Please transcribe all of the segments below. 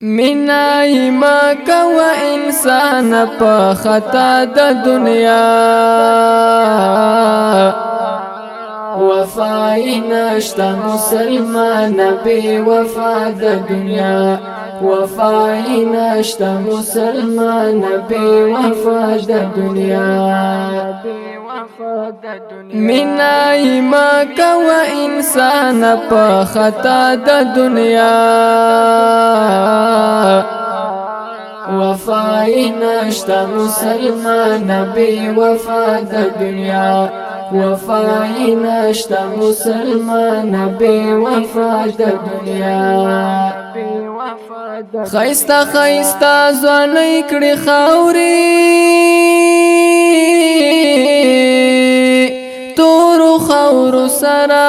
منای ما کو انسان په خطا د دنیا وفای نشتا مسلمان بی وفا د دنیا وفای نشتا مسلمان بی وفا د دنیا منای ما کو انسان په خطا د دنیا وفای نشتا مسلمان بی وفا د دنیا وفای نشتا مسلمان بی وفا د دنیا خیستا خیستا ځواني کړي خاوري تور خور سرا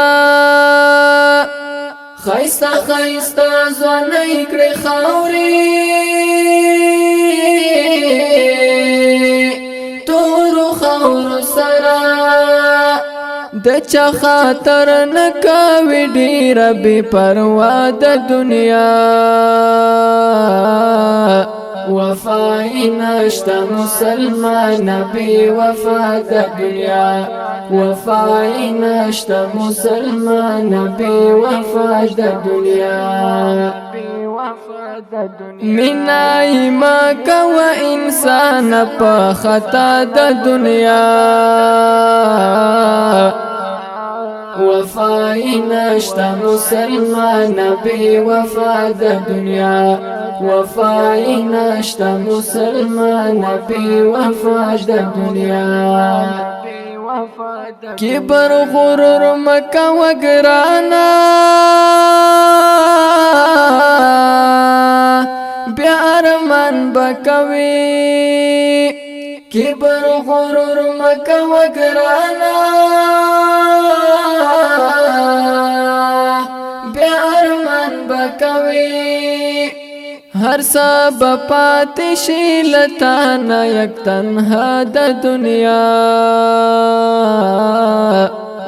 خیستا خیستا ځواني کړي خاوري تور خور سرا د چا خاطر نکوي ډیر بے پروا د دنیا وفای نشتا مسلمان بی وفا د دنیا وفای نشتا مسلمان بی وفا د دنیا منای ما کو انسان په خطا د دنیا وفای نشتا مسلمان بی وفا د دنیا وفای نشتا مسلمان بی وفا د دنیا کبر غرور مکا وگرانا بیا ارمان بکوی کبر غرور مکا وگرانا بیا ارمان بکوی هر سب پاتی شیلتانا یک تنها د دنیا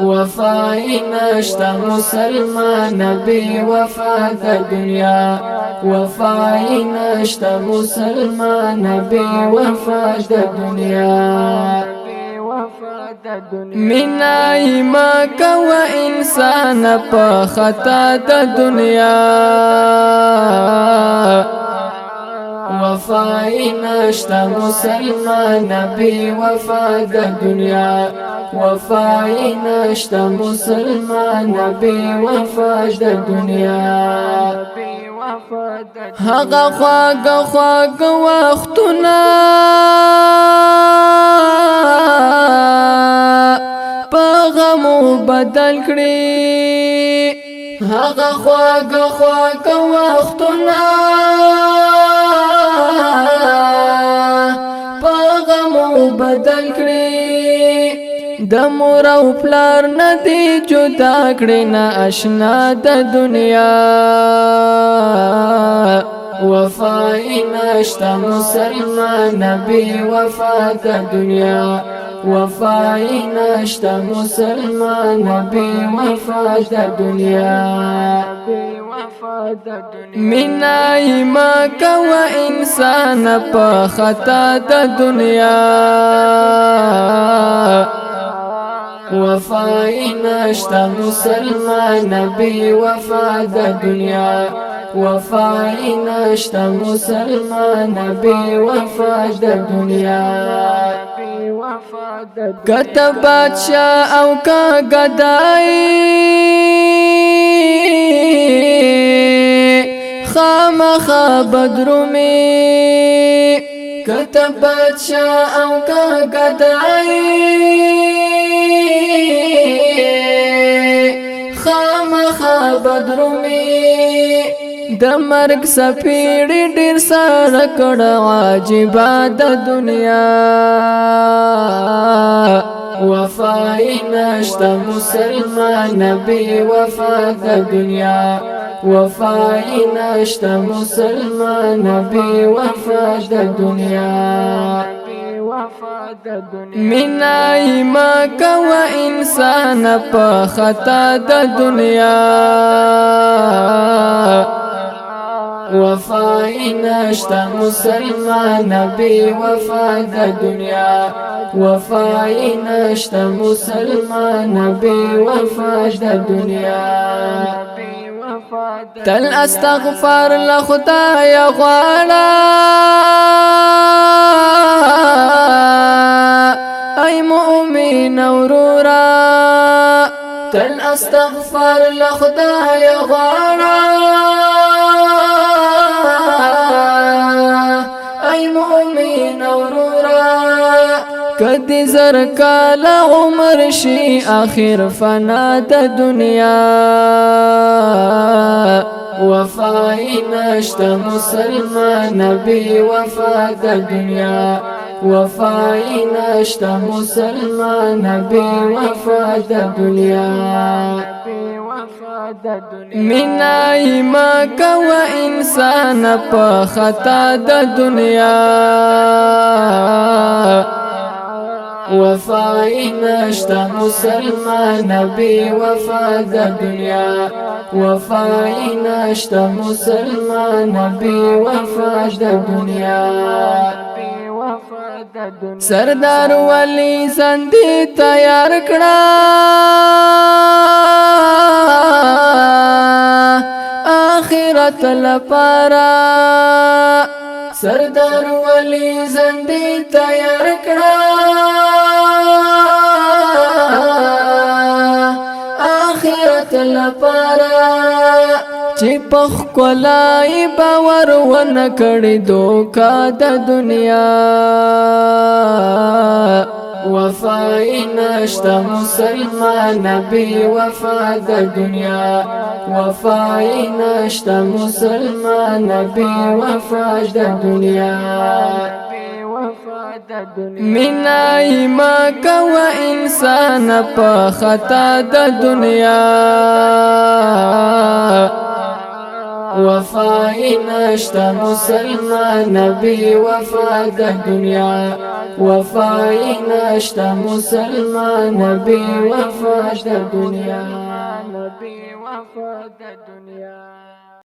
وفای نشتا مسلمان بی وفا د دنیا وفای نشتا مسلمان بی وفا د دنیا منای ما کو انسان په خطا د دنیا وفای نشتا مسلمان بی وفا د دنیا وفای نشتا مسلمان بی وفا د دنیا هغه خواږه وختونه په غمو بدل کړي هغه خواږه وختونه په غمو بدل کړي د مور او پلار نه دی جدا کړي نه آشنا د دنیا وفای نشتا مسلمان بی وفا د دنیا وفای نشتا مسلمان بی وفا د دنیا منای ما کو انسان په خطا د دنیا وفای نشتا مسلمان بی وفا د دنیا وفای نشتا مسلمان بی وفا د دنیا کته بادشاہ او کا گدائی خامخا بدرومی کته بادشاہ او کا گدائی خامخا بدرومی د مرګ سپیړې ډېر سره کړه عجیبه د دنیا وفای نشتا مسلمان بی وفا د دنیا وفای نشتا مسلمان بی وفا د دنیا منای ما کو انسان په خطا د دنیا وفای نشتا مسلمان بی وفا د دنیا وفای نشتا مسلمان بی وفا د دنیا تل استغفار لخدای غواړه ای مؤمن ورورا تل استغفار لخدای غواړه ای مؤمن ورورا کدی زر کال عمر شي اخر فنا د دنیا وفای نشتا مسلمان بی وفا د دنیا وفای نشتا مسلمان بی وفا د دنیا منای ما کوا انسان په خطا د دنیا وفای نشتا مسلمان بی وفا د دنیا وفای نشتا مسلمان بی وفا د دنیا سردار ولی زندی تیار کړه آخرت لپاره سردار ولی زندی تیار کړه آخرت لپاره چې پخ کولای باور ون کړي دوکا د دنیا وفای نشتا مسلمان بی وفا د دنیا وفای نشتا مسلمان بی وفا د دنیا منای ما کوا انسان په خطا د دنیا وفای نشتا مسلمان بی وفا د دنیا وفای نشتا مسلمان بی وفا د دنیا